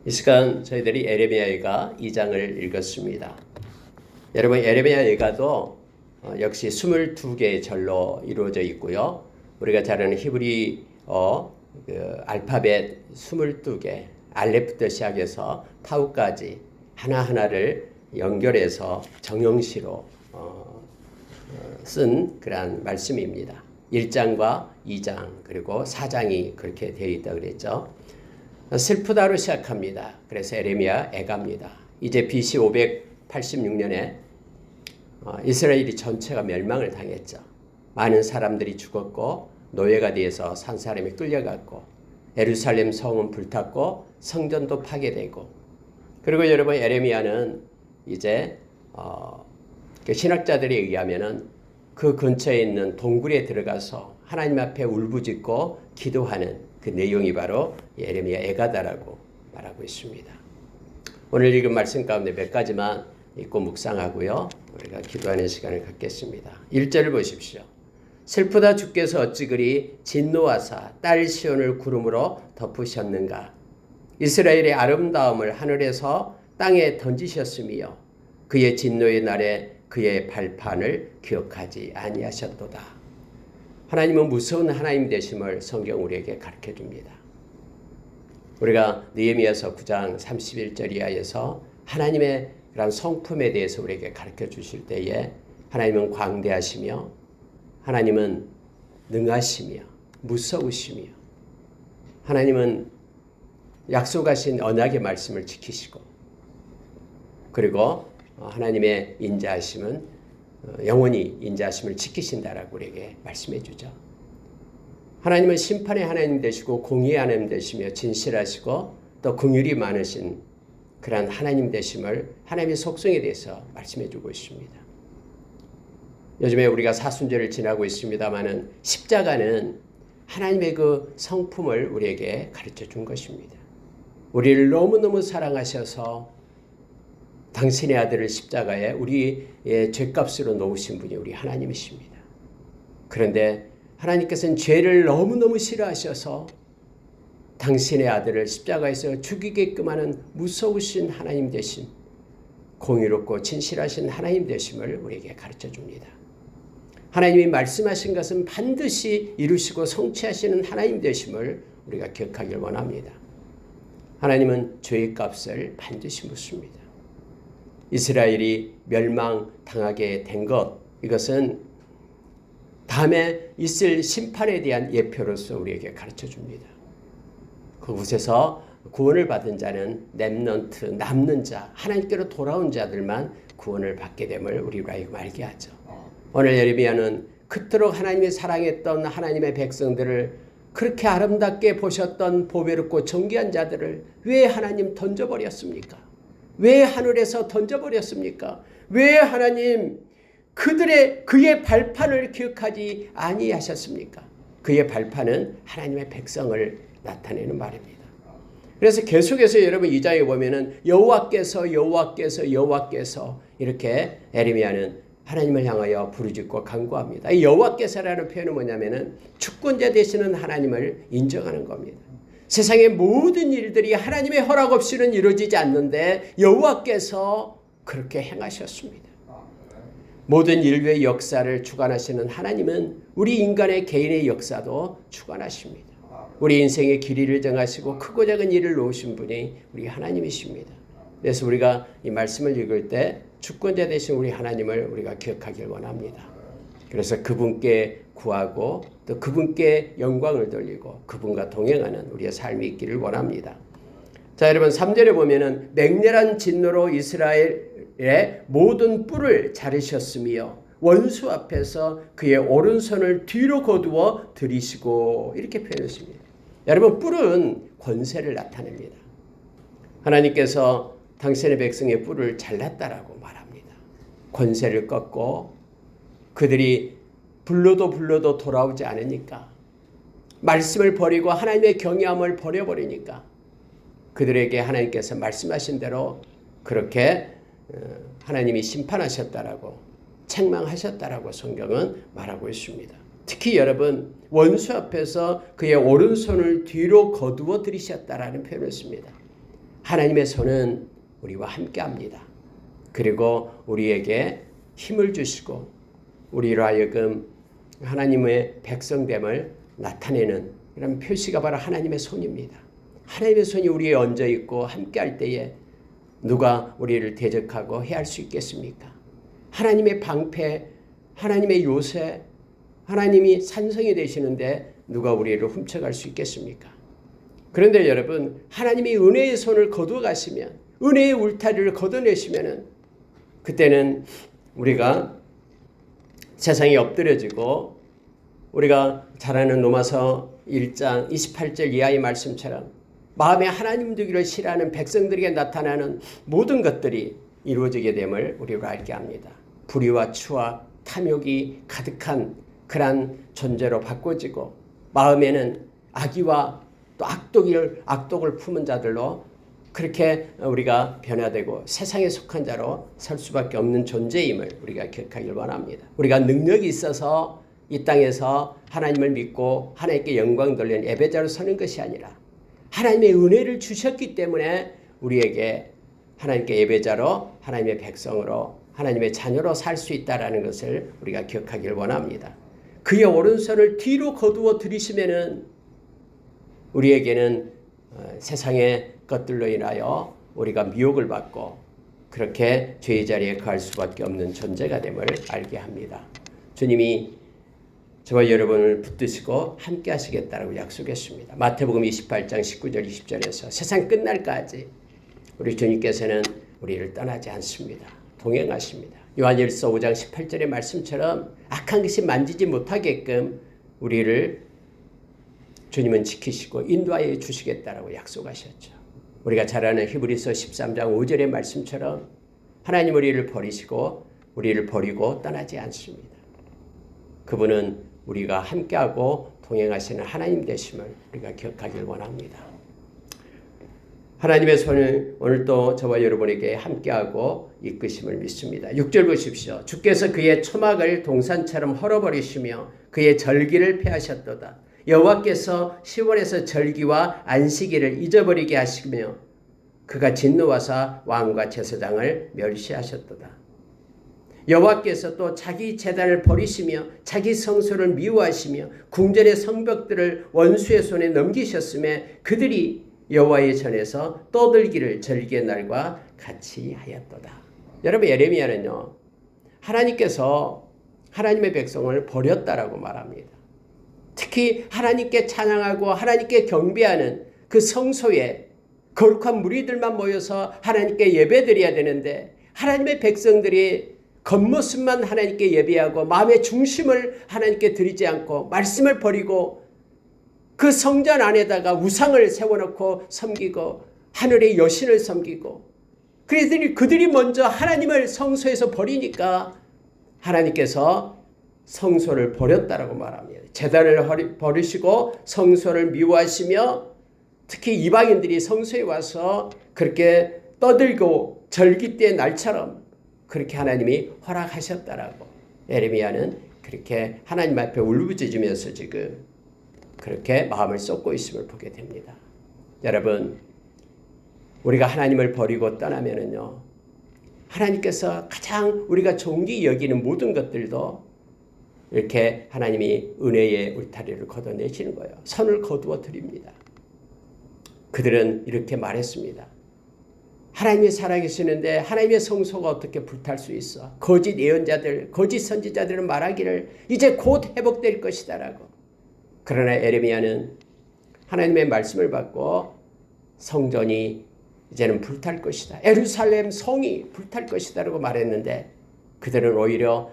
이 시간 저희들이 에레미야 예가 2장을 읽었습니다. 여러분, 에레미야 예가도 역시 22개의 절로 이루어져 있고요. 우리가 잘 아는 히브리어 알파벳 22개, 알레프부터 시작해서 타우까지 하나하나를 연결해서 정형시로 쓴 그러한 말씀입니다. 1장과 2장 그리고 4장이 그렇게 되어 있다고 그랬죠. 슬프다로 시작합니다. 그래서 에레미야 애갑니다. 이제 BC 586년에 이스라엘이 전체가 멸망을 당했죠. 많은 사람들이 죽었고 노예가 되어서 산 사람이 끌려갔고 예루살렘 성은 불탔고 성전도 파괴되고, 그리고 여러분 에레미야는 이제 신학자들에 의하면은 그 근처에 있는 동굴에 들어가서 하나님 앞에 울부짖고 기도하는 그 내용이 바로 에레미야 애가다라고 말하고 있습니다. 오늘 읽은 말씀 가운데 몇 가지만 읽고 묵상하고요, 우리가 기도하는 시간을 갖겠습니다. 1절을 보십시오. 슬프다 주께서 어찌 그리 진노하사 딸 시온을 구름으로 덮으셨는가. 이스라엘의 아름다움을 하늘에서 땅에 던지셨으며 그의 진노의 날에 그의 발판을 기억하지 아니하셨도다. 하나님은 무서운 하나님 되심을 성경 우리에게 가르쳐줍니다. 우리가 느헤미야서 9장 31절 이하에서 하나님의 그런 성품에 대해서 우리에게 가르쳐 주실 때에 하나님은 광대하시며 하나님은 능하시며 무서우시며 하나님은 약속하신 언약의 말씀을 지키시고, 그리고 하나님의 인자하심은 영원히 인자하심을 지키신다라고 우리에게 말씀해 주죠. 하나님은 심판의 하나님 되시고 공의의 하나님 되시며 진실하시고 또 긍휼이 많으신 그러한 하나님 되심을 하나님의 속성에 대해서 말씀해 주고 있습니다. 요즘에 우리가 사순절을 지나고 있습니다마는 십자가는 하나님의 그 성품을 우리에게 가르쳐 준 것입니다. 우리를 너무너무 사랑하셔서 당신의 아들을 십자가에 우리의 죄값으로 놓으신 분이 우리 하나님이십니다. 그런데 하나님께서는 죄를 너무너무 싫어하셔서 당신의 아들을 십자가에서 죽이게끔 하는 무서우신 하나님 되신, 공의롭고 진실하신 하나님 되심을 우리에게 가르쳐 줍니다. 하나님이 말씀하신 것은 반드시 이루시고 성취하시는 하나님 되심을 우리가 기억하길 원합니다. 하나님은 죄의 값을 반드시 묻습니다. 이스라엘이 멸망당하게 된 것, 이것은 다음에 있을 심판에 대한 예표로서 우리에게 가르쳐 줍니다. 그곳에서 구원을 받은 자는 렘넌트, 남는 자, 하나님께로 돌아온 자들만 구원을 받게 됨을 우리로 하여금 알게 하죠. 오늘 예레미야는 그토록 하나님이 사랑했던 하나님의 백성들을, 그렇게 아름답게 보셨던 보배롭고 존귀한 자들을 왜 하나님 던져버렸습니까? 왜 하늘에서 던져버렸습니까? 왜 하나님 그의 발판을 기억하지 아니하셨습니까? 그의 발판은 하나님의 백성을 나타내는 말입니다. 그래서 계속해서 여러분 2장에 보면은 여호와께서 이렇게 에레미야는 하나님을 향하여 부르짖고 간구합니다. 이 여호와께서라는 표현은 뭐냐면은 주권자 되시는 하나님을 인정하는 겁니다. 세상의 모든 일들이 하나님의 허락 없이는 이루어지지 않는데 여호와께서 그렇게 행하셨습니다. 모든 인류의 역사를 주관하시는 하나님은 우리 인간의 개인의 역사도 주관하십니다. 우리 인생의 길이를 정하시고 크고 작은 일을 놓으신 분이 우리 하나님이십니다. 그래서 우리가 이 말씀을 읽을 때 주권자 되신 우리 하나님을 우리가 기억하길 원합니다. 그래서 그분께 구하고 또 그분께 영광을 돌리고 그분과 동행하는 우리의 삶이 있기를 원합니다. 자, 여러분 3절에 보면은 맹렬한 진노로 이스라엘의 모든 뿔을 자르셨으며 원수 앞에서 그의 오른손을 뒤로 거두어 들이시고, 이렇게 표현했습니다. 여러분, 뿔은 권세를 나타냅니다. 하나님께서 당신의 백성의 뿔을 잘랐다라고 말합니다. 권세를 꺾고 그들이 불러도 돌아오지 않으니까, 말씀을 버리고 하나님의 경외함을 버려버리니까 그들에게 하나님께서 말씀하신 대로 그렇게 하나님이 심판하셨다라고, 책망하셨다라고 성경은 말하고 있습니다. 특히 여러분, 원수 앞에서 그의 오른손을 뒤로 거두어 들이셨다라는 표현을 씁니다. 하나님의 손은 우리와 함께합니다. 그리고 우리에게 힘을 주시고 우리로 하여금 하나님의 백성됨을 나타내는 그런 표시가 바로 하나님의 손입니다. 하나님의 손이 우리에 얹어 있고 함께할 때에 누가 우리를 대적하고 해할 수 있겠습니까? 하나님의 방패, 하나님의 요새, 하나님이 산성이 되시는데 누가 우리를 훔쳐갈 수 있겠습니까? 그런데 여러분, 하나님이 은혜의 손을 거두어 가시면, 은혜의 울타리를 걷어내시면은 그때는 우리가 세상에 엎드려지고 우리가 잘 아는 로마서 1장 28절 이하의 말씀처럼 마음에 하나님 두기를 싫어하는 백성들에게 나타나는 모든 것들이 이루어지게 됨을 우리가 알게 합니다. 불의와 추악, 탐욕이 가득한 그러한 존재로 바꿔지고 마음에는 악의와 또 악독을 품은 자들로 그렇게 우리가 변화되고 세상에 속한 자로 설 수밖에 없는 존재임을 우리가 기억하길 원합니다. 우리가 능력이 있어서 이 땅에서 하나님을 믿고 하나님께 영광 돌리는 예배자로 서는 것이 아니라 하나님의 은혜를 주셨기 때문에 우리에게 하나님께 예배자로 하나님의 백성으로 하나님의 자녀로 살 수 있다는 것을 우리가 기억하길 원합니다. 그의 오른손을 뒤로 거두어 들이시면은 우리에게는 세상의 것들로 인하여 우리가 미혹을 받고 그렇게 죄의 자리에 거할 수밖에 없는 존재가 됨을 알게 합니다. 주님이 저와 여러분을 붙드시고 함께 하시겠다고 약속했습니다. 마태복음 28장 19절 20절에서 세상 끝날까지 우리 주님께서는 우리를 떠나지 않습니다. 동행하십니다. 요한일서 5장 18절의 말씀처럼 악한 것이 만지지 못하게끔 우리를 주님은 지키시고 인도하여 주시겠다라고 약속하셨죠. 우리가 잘 아는 히브리서 13장 5절의 말씀처럼 하나님 우리를 버리고 떠나지 않습니다. 그분은 우리가 함께하고 동행하시는 하나님 되심을 우리가 기억하길 원합니다. 하나님의 손을 오늘도 저와 여러분에게 함께하고 이끄심을 믿습니다. 6절 보십시오. 주께서 그의 초막을 동산처럼 헐어버리시며 그의 절기를 폐하셨도다. 여호와께서 시온에서 절기와 안식일을 잊어버리게 하시며 그가 진노하사 왕과 제사장을 멸시하셨도다. 여호와께서 또 자기 제단을 버리시며 자기 성소를 미워하시며 궁전의 성벽들을 원수의 손에 넘기셨음에 그들이 여호와의 전에서 떠들기를 절기의 날과 같이 하였도다. 여러분, 예레미야는요, 하나님께서 하나님의 백성을 버렸다라고 말합니다. 특히 하나님께 찬양하고 하나님께 경배하는 그 성소에 거룩한 무리들만 모여서 하나님께 예배드려야 되는데 하나님의 백성들이 겉모습만 하나님께 예배하고 마음의 중심을 하나님께 드리지 않고 말씀을 버리고 그 성전 안에다가 우상을 세워놓고 섬기고 하늘의 여신을 섬기고 그들이 먼저 하나님을 성소에서 버리니까 하나님께서 성소를 버렸다라고 말합니다. 제단을 버리시고 성소를 미워하시며 특히 이방인들이 성소에 와서 그렇게 떠들고 절기 때 날처럼 그렇게 하나님이 허락하셨다라고 예레미야는 그렇게 하나님 앞에 울부짖으면서 지금 그렇게 마음을 쏟고 있음을 보게 됩니다. 여러분, 우리가 하나님을 버리고 떠나면은요, 하나님께서 가장 우리가 존귀 여기는 모든 것들도 이렇게 하나님이 은혜의 울타리를 걷어내시는 거예요. 선을 거두어 드립니다. 그들은 이렇게 말했습니다. 하나님이 살아계시는데 하나님의 성소가 어떻게 불탈 수 있어? 거짓 예언자들, 거짓 선지자들은 말하기를 이제 곧 회복될 것이다라고. 그러나 예레미야는 하나님의 말씀을 받고 성전이 이제는 불탈 것이다. 예루살렘 성이 불탈 것이다라고 말했는데 그들은 오히려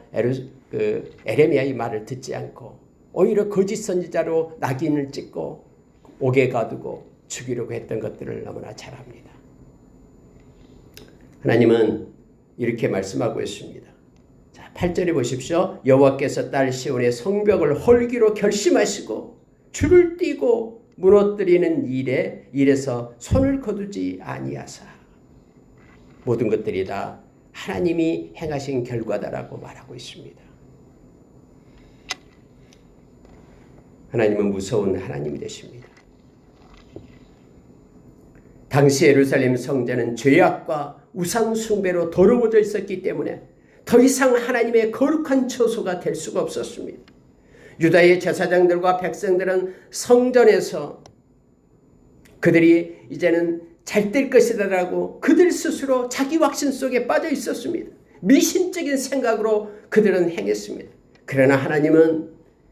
예레미야의 말을 듣지 않고 오히려 거짓 선지자로 낙인을 찍고 옥에 가두고 죽이려고 했던 것들을 너무나 잘 압니다. 하나님은 이렇게 말씀하고 있습니다. 자, 8절에 보십시오. 여호와께서 딸 시온의 성벽을 헐기로 결심하시고 줄을 띄고 무너뜨리는 일에서 손을 거두지 아니하사 모든 것들이 다 하나님이 행하신 결과다라고 말하고 있습니다. 하나님은 무서운 하나님이 되십니다. 당시 예루살렘 성전은 죄악과 우상 숭배로 더러워져 있었기 때문에 더 이상 하나님의 거룩한 처소가 될 수가 없었습니다. 유다의 제사장들과 백성들은 성전에서 그들이 이제는 잘 될 것이다라고 그들 스스로 자기 확신 속에 빠져 있었습니다. 미신적인 생각으로 그들은 행했습니다. 그러나 하나님은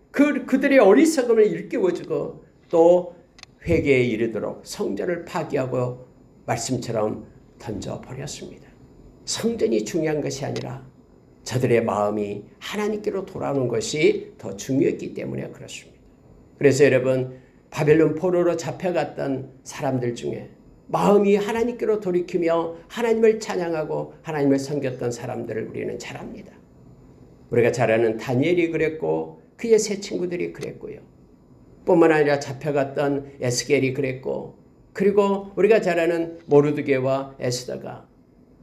그들의 어리석음을 일깨워주고 또 회개에 이르도록 성전을 파괴하고 말씀처럼 던져버렸습니다. 성전이 중요한 것이 아니라 저들의 마음이 하나님께로 돌아오는 것이 더 중요했기 때문에 그렇습니다. 그래서 여러분, 바벨론 포로로 잡혀갔던 사람들 중에 마음이 하나님께로 돌이키며 하나님을 찬양하고 하나님을 섬겼던 사람들을 우리는 잘 압니다. 우리가 잘 아는 다니엘이 그랬고 그의 세 친구들이 그랬고요. 뿐만 아니라 잡혀갔던 에스겔이 그랬고, 그리고 우리가 잘 아는 모르드게와 에스더가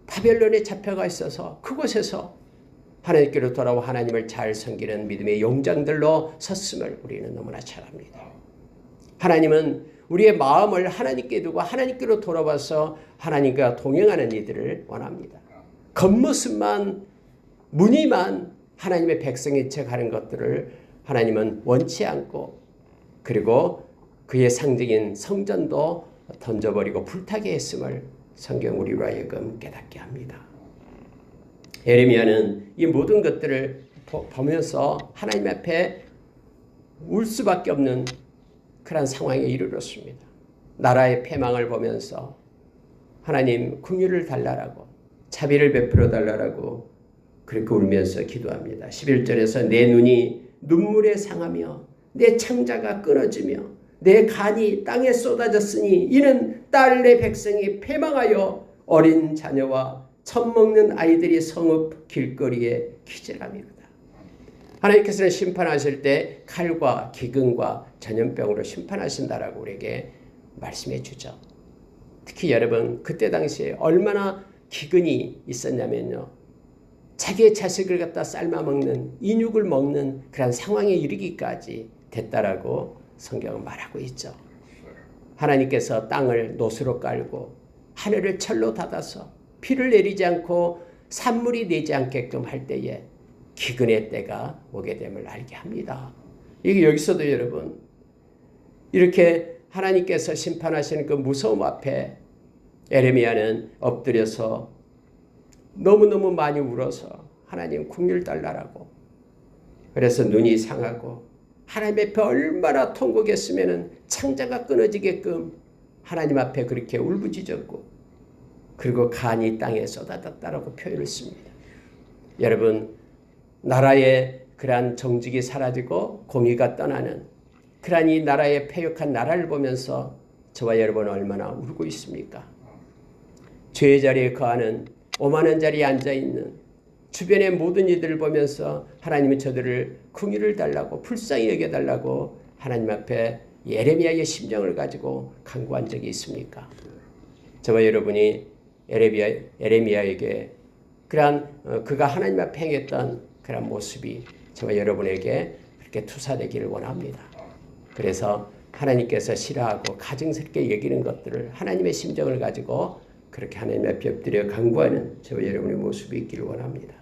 바벨론에 잡혀가 있어서 그곳에서 하나님께로 돌아와 하나님을 잘 섬기는 믿음의 용장들로 섰음을 우리는 너무나 잘 압니다. 하나님은 우리의 마음을 하나님께 두고 하나님께로 돌아와서 하나님과 동행하는 이들을 원합니다. 겉모습만, 무늬만 하나님의 백성인 척 하는 것들을 하나님은 원치 않고, 그리고 그의 상징인 성전도 던져버리고 불타게 했음을 성경 우리로 하여금 깨닫게 합니다. 예레미야는 이 모든 것들을 보면서 하나님 앞에 울 수밖에 없는 그런 상황에 이르렀습니다. 나라의 패망을 보면서 하나님 긍휼을 달라라고, 자비를 베풀어 달라라고 그렇게 울면서 기도합니다. 11절에서 내 눈이 눈물에 상하며 내 창자가 끊어지며 내 간이 땅에 쏟아졌으니 이는 딸 내 백성이 패망하여 어린 자녀와 젖먹는 아이들이 성읍 길거리에 기절함이로다. 하나님께서는 심판하실 때 칼과 기근과 전염병으로 심판하신다라고 우리에게 말씀해 주죠. 특히 여러분, 그때 당시에 얼마나 기근이 있었냐면요, 자기의 자식을 갖다 삶아먹는, 인육을 먹는 그런 상황에 이르기까지 됐다라고 성경은 말하고 있죠. 하나님께서 땅을 노수로 깔고 하늘을 철로 닫아서 비를 내리지 않고 산물이 내지 않게끔 할 때에 기근의 때가 오게 됨을 알게 합니다. 이게 여기서도 여러분, 이렇게 하나님께서 심판하시는 그 무서움 앞에 예레미야는 엎드려서 너무너무 많이 울어서 하나님 긍휼 달라라고, 그래서 눈이 상하고 하나님 앞에 얼마나 통곡했으면 창자가 끊어지게끔 하나님 앞에 그렇게 울부짖었고, 그리고 간이 땅에 쏟아졌다라고 표현을 씁니다. 여러분, 나라의 그러한 정직이 사라지고 공의가 떠나는 그러한 이 나라의 패역한 나라를 보면서 저와 여러분은 얼마나 울고 있습니까? 죄의 자리에 거하는 오만한 자리에 앉아있는 주변의 모든 이들을 보면서 하나님은 저들을 긍휼을 달라고, 불쌍히 여겨달라고 하나님 앞에 예레미야의 심정을 가지고 간구한 적이 있습니까? 저와 여러분이 예레미야에게 그러한 그가 하나님 앞에 행했던 그런 모습이 저와 여러분에게 그렇게 투사되기를 원합니다. 그래서 하나님께서 싫어하고 가증스럽게 여기는 것들을 하나님의 심정을 가지고 그렇게 하나님 앞에 엎드려 간구하는 저와 여러분의 모습이 있기를 원합니다.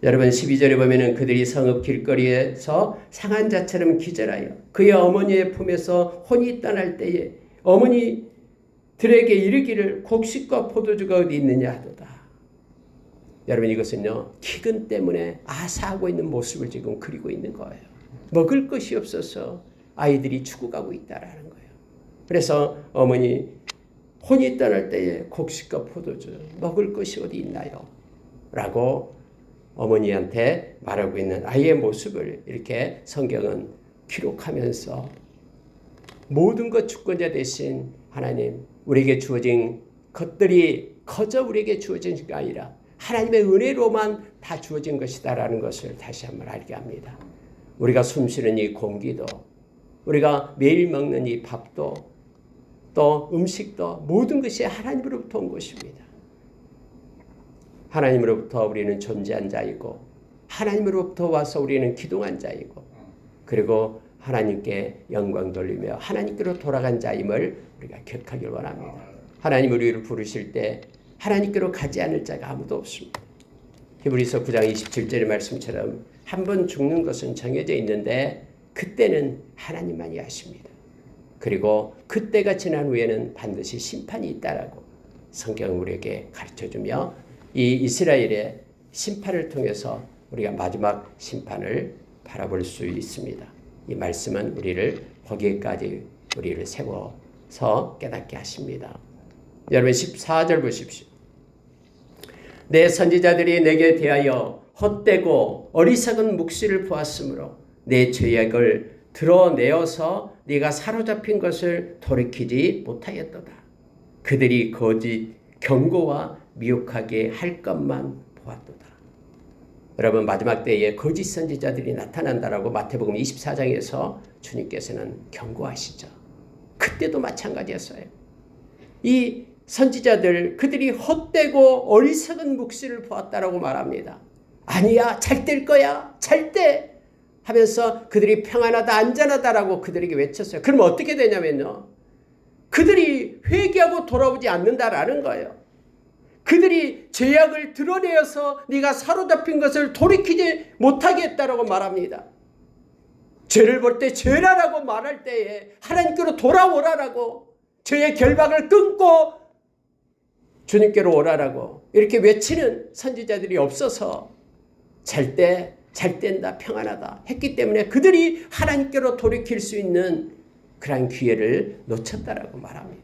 여러분, 12절에 보면은 그들이 성읍 길거리에서 상한 자처럼 기절하여 그의 어머니의 품에서 혼이 떠날 때에 어머니들에게 이르기를 곡식과 포도주가 어디 있느냐 하도다. 여러분, 이것은요, 기근 때문에 아사하고 있는 모습을 지금 그리고 있는 거예요. 먹을 것이 없어서 아이들이 죽어가고 있다라는 거예요. 그래서 어머니, 혼이 떠날 때에 곡식과 포도주 먹을 것이 어디 있나요? 라고 어머니한테 말하고 있는 아이의 모습을 이렇게 성경은 기록하면서 모든 것 주권자 되신 하나님, 우리에게 주어진 것들이 거저 우리에게 주어진 게 아니라 하나님의 은혜로만 다 주어진 것이다라는 것을 다시 한번 알게 합니다. 우리가 숨쉬는 이 공기도, 우리가 매일 먹는 이 밥도, 또 음식도 모든 것이 하나님으로부터 온 것입니다. 하나님으로부터 우리는 존재한 자이고, 하나님으로부터 와서 우리는 기동한 자이고, 그리고 하나님께 영광 돌리며 하나님께로 돌아간 자임을 우리가 기억하길 원합니다. 하나님 우리를 부르실 때 하나님께로 가지 않을 자가 아무도 없습니다. 히브리서 9장 27절의 말씀처럼 한 번 죽는 것은 정해져 있는데 그때는 하나님만이 아십니다. 그리고 그때가 지난 후에는 반드시 심판이 있다라고 성경은 우리에게 가르쳐주며 이 이스라엘의 심판을 통해서 우리가 마지막 심판을 바라볼 수 있습니다. 이 말씀은 우리를 거기에까지 우리를 세워서 깨닫게 하십니다. 여러분 14절 보십시오. 내 선지자들이 내게 대하여 헛되고 어리석은 묵시를 보았으므로 내 죄악을 드러내어서 네가 사로잡힌 것을 돌이키지 못하였도다. 그들이 거짓 경고와 미혹하게 할 것만 보았도다. 여러분 마지막 때에 거짓 선지자들이 나타난다라고 마태복음 24장에서 주님께서는 경고하시죠. 그때도 마찬가지였어요. 이 선지자들 그들이 헛되고 어리석은 묵시를 보았다라고 말합니다. 아니야 잘 될 거야 잘 돼 하면서 그들이 평안하다 안전하다라고 그들에게 외쳤어요. 그럼 어떻게 되냐면요. 그들이 회개하고 돌아오지 않는다라는 거예요. 그들이 죄악을 드러내어서 네가 사로잡힌 것을 돌이키지 못하게 했다라고 말합니다. 죄를 볼 때 죄라라고 말할 때에 하나님께로 돌아오라라고 죄의 결박을 끊고 주님께로 오라라고 이렇게 외치는 선지자들이 없어서 잘 때 잘 된다 평안하다 했기 때문에 그들이 하나님께로 돌이킬 수 있는 그런 기회를 놓쳤다라고 말합니다.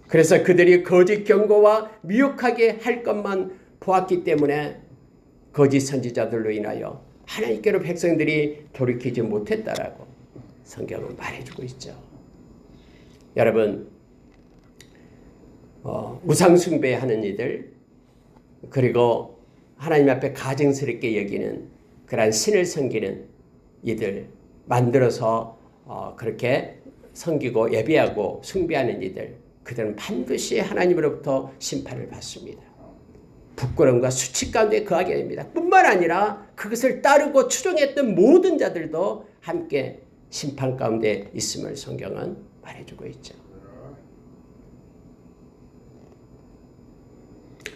그래서 그들이 거짓 경고와 미혹하게 할 것만 보았기 때문에 거짓 선지자들로 인하여 하나님께로 백성들이 돌이키지 못했다라고 성경은 말해주고 있죠. 여러분 우상숭배하는 이들 그리고 하나님 앞에 가증스럽게 여기는 그러한 신을 섬기는 이들 만들어서 그렇게 섬기고 예배하고 숭배하는 이들 그들은 반드시 하나님으로부터 심판을 받습니다. 부끄러움과 수치 가운데 거하게 됩니다. 뿐만 아니라 그것을 따르고 추종했던 모든 자들도 함께 심판 가운데 있음을 성경은 말해주고 있죠.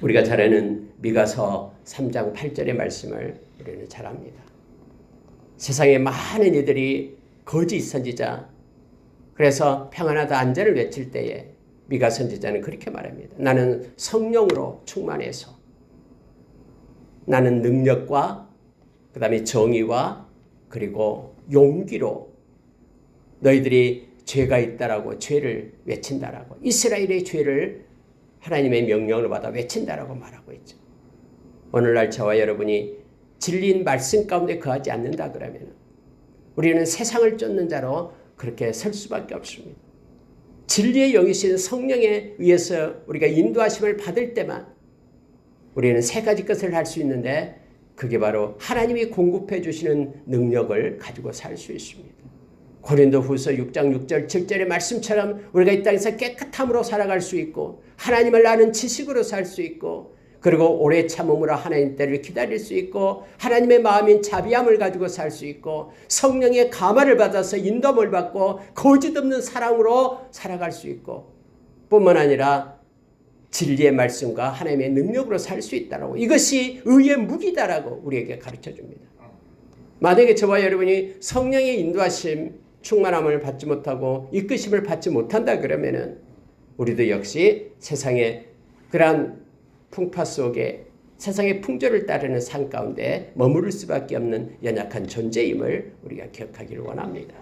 우리가 잘 아는 미가서 3장 8절의 말씀을 우리는 잘 압니다. 세상에 많은 이들이 거짓 선지자 그래서 평안하다 안전을 외칠 때에 미가 선지자는 그렇게 말합니다. 나는 성령으로 충만해서 나는 능력과 그 다음에 정의와 그리고 용기로 너희들이 죄가 있다라고 죄를 외친다라고 이스라엘의 죄를 하나님의 명령을 받아 외친다라고 말하고 있죠. 오늘날 저와 여러분이 진리인 말씀 가운데 거하지 않는다 그러면 우리는 세상을 쫓는 자로 그렇게 설 수밖에 없습니다. 진리의 영이신 성령에 의해서 우리가 인도하심을 받을 때만 우리는 세 가지 것을 할 수 있는데 그게 바로 하나님이 공급해 주시는 능력을 가지고 살 수 있습니다. 고린도후서 6장 6절 7절의 말씀처럼 우리가 이 땅에서 깨끗함으로 살아갈 수 있고 하나님을 아는 지식으로 살 수 있고 그리고 오래 참음으로 하나님 때를 기다릴 수 있고 하나님의 마음인 자비함을 가지고 살 수 있고 성령의 감화를 받아서 인도함을 받고 거짓 없는 사랑으로 살아갈 수 있고 뿐만 아니라 진리의 말씀과 하나님의 능력으로 살 수 있다라고 이것이 의의 무기다라고 우리에게 가르쳐줍니다. 만약에 저와 여러분이 성령의 인도하심 충만함을 받지 못하고 이끄심을 받지 못한다 그러면은 우리도 역시 세상의 그러한 풍파 속에 세상의 풍조를 따르는 삶 가운데 머무를 수밖에 없는 연약한 존재임을 우리가 기억하기를 원합니다.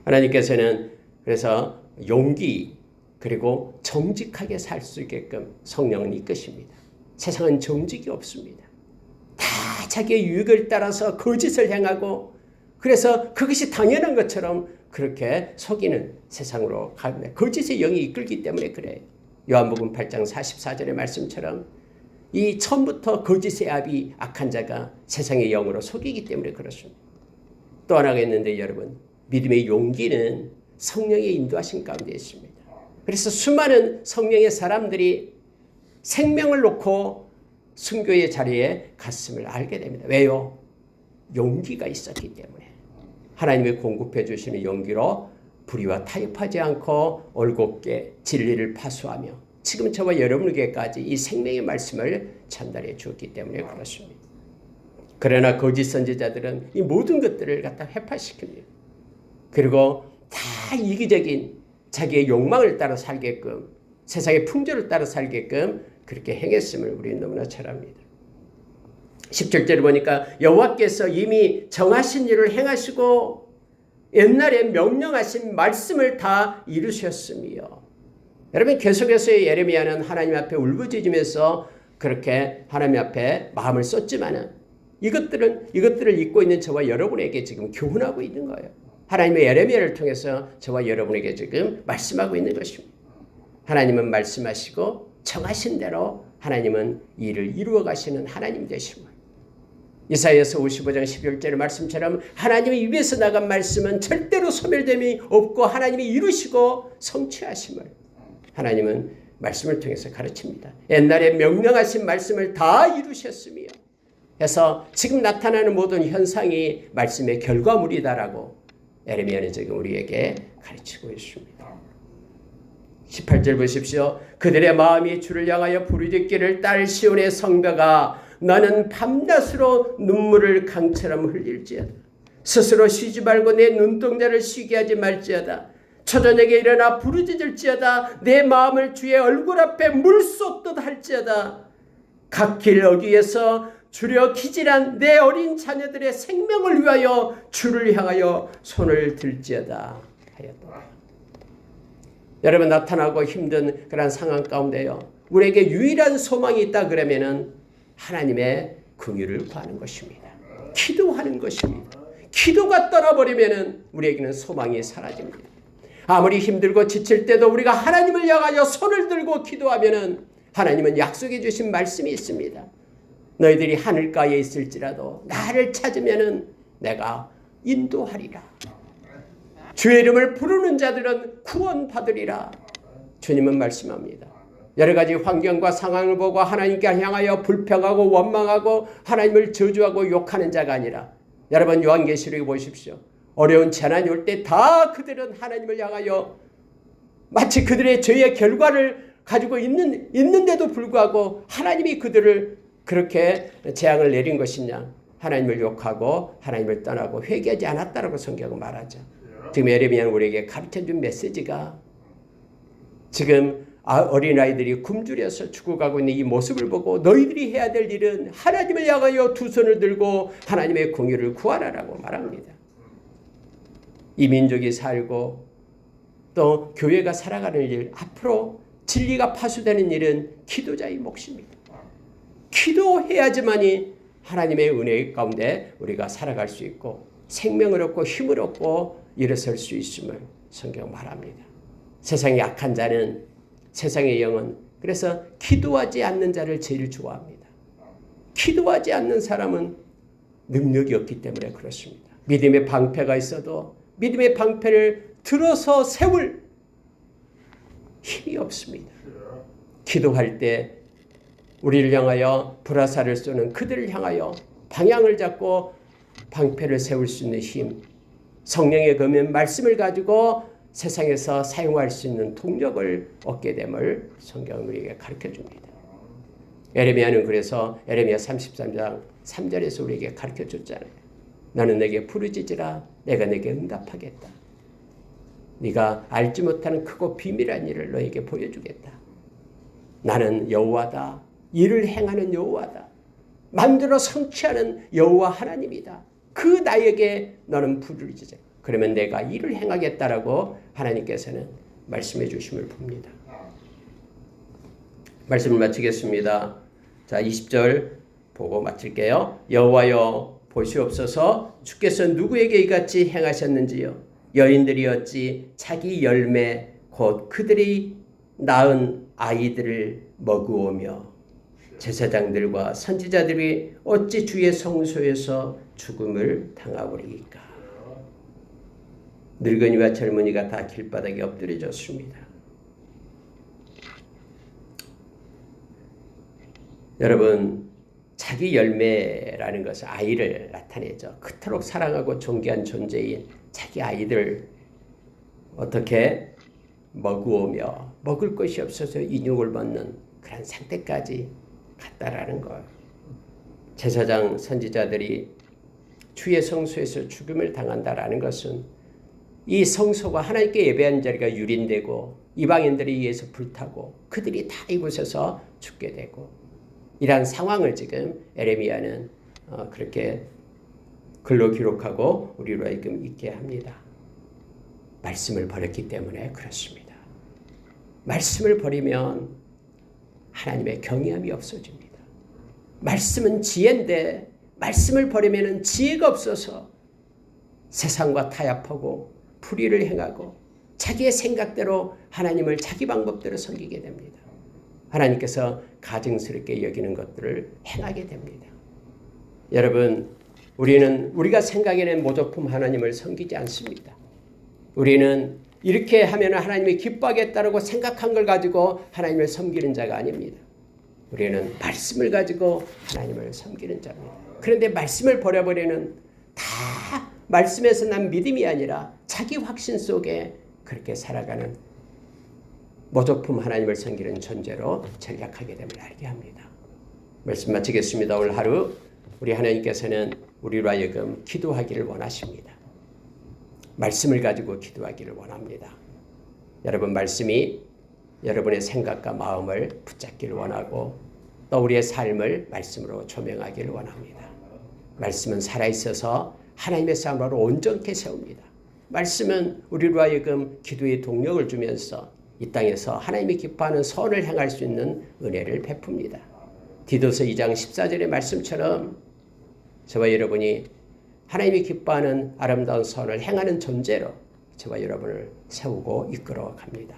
하나님께서는 그래서 용기 그리고 정직하게 살 수 있게끔 성령은 이끄십니다. 세상은 정직이 없습니다. 다 자기의 유익을 따라서 거짓을 행하고 그래서 그것이 당연한 것처럼 그렇게 속이는 세상으로 가는데 거짓의 영이 이끌기 때문에 그래요. 요한복음 8장 44절의 말씀처럼 이 처음부터 거짓의 압이 악한 자가 세상의 영으로 속이기 때문에 그렇습니다. 또 하나가 있는데 여러분 믿음의 용기는 성령의 인도하심 가운데 있습니다. 그래서 수많은 성령의 사람들이 생명을 놓고 순교의 자리에 갔음을 알게 됩니다. 왜요? 용기가 있었기 때문에 하나님이 공급해 주시는 용기로 불의와 타협하지 않고 올곧게 진리를 파수하며 지금 저와 여러분에게까지 이 생명의 말씀을 전달해 주었기 때문에 그렇습니다. 그러나 거짓 선지자들은 이 모든 것들을 갖다 회파시킵니다. 그리고 다 이기적인 자기의 욕망을 따라 살게끔, 세상의 풍조를 따라 살게끔 그렇게 행했음을 우리는 너무나 잘 압니다. 17절을 보니까 여호와께서 이미 정하신 일을 행하시고 옛날에 명령하신 말씀을 다 이루셨으며, 여러분 계속해서 예레미야는 하나님 앞에 울부짖으면서 그렇게 하나님 앞에 마음을 썼지만은 이것들을 잊고 있는 저와 여러분에게 지금 교훈하고 있는 거예요. 하나님의 예레미야를 통해서 저와 여러분에게 지금 말씀하고 있는 것입니다. 하나님은 말씀하시고 정하신 대로 하나님은 일을 이루어 가시는 하나님 되심을. 이사야서 55장 11절의 말씀처럼 하나님의 입에서 나간 말씀은 절대로 소멸됨이 없고 하나님이 이루시고 성취하심을 하나님은 말씀을 통해서 가르칩니다. 옛날에 명령하신 말씀을 다 이루셨으며 해서 지금 나타나는 모든 현상이 말씀의 결과물이다라고 예레미야는 지금 우리에게 가르치고 있습니다. 18절 보십시오. 그들의 마음이 주를 향하여 부르짖기를 딸 시온의 성벽아 나는 밤낮으로 눈물을 강처럼 흘릴지어다. 스스로 쉬지 말고 내 눈동자를 쉬게 하지 말지어다. 초저녁에 일어나 부르짖을지어다. 내 마음을 주의 얼굴 앞에 물쏟듯 할지어다. 각 길 어귀에서 주려 기질한 내 어린 자녀들의 생명을 위하여 주를 향하여 손을 들지어다 하였다. 여러분 나타나고 힘든 그런 상황 가운데요. 우리에게 유일한 소망이 있다 그러면은 하나님의 긍휼을 구하는 것입니다. 기도하는 것입니다. 기도가 떠나버리면은 우리에게는 소망이 사라집니다. 아무리 힘들고 지칠 때도 우리가 하나님을 향하여 손을 들고 기도하면은 하나님은 약속해 주신 말씀이 있습니다. 너희들이 하늘가에 있을지라도 나를 찾으면은 내가 인도하리라. 주의 이름을 부르는 자들은 구원받으리라. 주님은 말씀합니다. 여러 가지 환경과 상황을 보고 하나님께 향하여 불평하고 원망하고 하나님을 저주하고 욕하는 자가 아니라, 여러분 요한계시록에 보십시오. 어려운 재난이 올 때 다 그들은 하나님을 향하여 마치 그들의 죄의 결과를 가지고 있는데도 불구하고 하나님이 그들을 그렇게 재앙을 내린 것이냐, 하나님을 욕하고 하나님을 떠나고 회개하지 않았다라고 성경은 말하죠. 지금 예레미야는 우리에게 가르쳐준 메시지가 지금 어린아이들이 굶주려서 죽어가고 있는 이 모습을 보고 너희들이 해야 될 일은 하나님을 향하여 두 손을 들고 하나님의 긍휼을 구하라라고 말합니다. 이 민족이 살고 또 교회가 살아가는 일, 앞으로 진리가 파수되는 일은 기도자의 몫입니다. 기도해야지만이 하나님의 은혜 가운데 우리가 살아갈 수 있고 생명을 얻고 힘을 얻고 일어설 수 있음을 성경 말합니다. 세상의 악한 자는, 세상의 영은 그래서 기도하지 않는 자를 제일 좋아합니다. 기도하지 않는 사람은 능력이 없기 때문에 그렇습니다. 믿음의 방패가 있어도 믿음의 방패를 들어서 세울 힘이 없습니다. 기도할 때 우리를 향하여 불화살을 쏘는 그들을 향하여 방향을 잡고 방패를 세울 수 있는 힘, 성령의 검은 말씀을 가지고 세상에서 사용할 수 있는 동력을 얻게 됨을 성경은 우리에게 가르쳐줍니다. 예레미야는 그래서 예레미야 33장 3절에서 우리에게 가르쳐줬잖아요. 너는 내게 부르짖으라 내가 내게 응답하겠다. 네가 알지 못하는 크고 비밀한 일을 너에게 보여주겠다. 나는 여호와다. 일을 행하는 여호와다. 만들어 성취하는 여호와 하나님이다. 그 나에게 너는 부르짖으라. 그러면 내가 일을 행하겠다라고 하나님께서는 말씀해 주심을 봅니다. 말씀을 마치겠습니다. 자, 20절 보고 마칠게요. 여호와여 보시옵소서. 주께서 누구에게 이같이 행하셨는지요. 여인들이 어찌 자기 열매 곧 그들이 낳은 아이들을 먹으오며 제사장들과 선지자들이 어찌 주의 성소에서 죽음을 당하오리이까. 늙은이와 젊은이가 다 길바닥에 엎드려졌습니다. 여러분, 자기 열매라는 것은 아이를 나타내죠. 그토록 사랑하고 존귀한 존재인 자기 아이들 어떻게 먹으오며 먹을 것이 없어서 인육을 먹는 그런 상태까지 갔다라는 거예요. 제사장 선지자들이 주의 성소에서 죽음을 당한다라는 것은 이 성소가 하나님께 예배하는 자리가 유린되고 이방인들에 의해서 불타고 그들이 다 이곳에서 죽게 되고 이러한 상황을 지금 에레미야는 그렇게 글로 기록하고 우리로 하여금 있게 합니다. 말씀을 버렸기 때문에 그렇습니다. 말씀을 버리면 하나님의 경외함이 없어집니다. 말씀은 지혜인데 말씀을 버리면 지혜가 없어서 세상과 타협하고 불의를 행하고 자기의 생각대로 하나님을 자기 방법대로 섬기게 됩니다. 하나님께서 가증스럽게 여기는 것들을 행하게 됩니다. 여러분, 우리는 우리가 생각해낸 모조품 하나님을 섬기지 않습니다. 우리는 이렇게 하면 하나님이 기뻐하겠다고 생각한 걸 가지고 하나님을 섬기는 자가 아닙니다. 우리는 말씀을 가지고 하나님을 섬기는 자입니다. 그런데 말씀을 버려버리는 다 말씀에서 난 믿음이 아니라 자기 확신 속에 그렇게 살아가는 모조품 하나님을 섬기는 존재로 전락하게 됨을 알게 합니다. 말씀 마치겠습니다. 오늘 하루 우리 하나님께서는 우리로 하여금 기도하기를 원하십니다. 말씀을 가지고 기도하기를 원합니다. 여러분 말씀이 여러분의 생각과 마음을 붙잡기를 원하고 또 우리의 삶을 말씀으로 조명하기를 원합니다. 말씀은 살아있어서 하나님의 사람으로 온전케 세웁니다. 말씀은 우리로 하여금 기도의 동력을 주면서 이 땅에서 하나님이 기뻐하는 선을 행할 수 있는 은혜를 베풉니다. 디도서 2장 14절의 말씀처럼 저와 여러분이 하나님이 기뻐하는 아름다운 선을 행하는 존재로 저와 여러분을 세우고 이끌어 갑니다.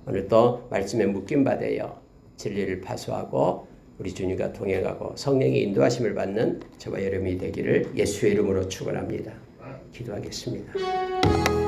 오늘 또 말씀에 묶임 받아요. 진리를 파수하고 우리 주님과 동행하고 성령의 인도하심을 받는 저와 여러분이 되기를 예수의 이름으로 축원합니다. 기도하겠습니다.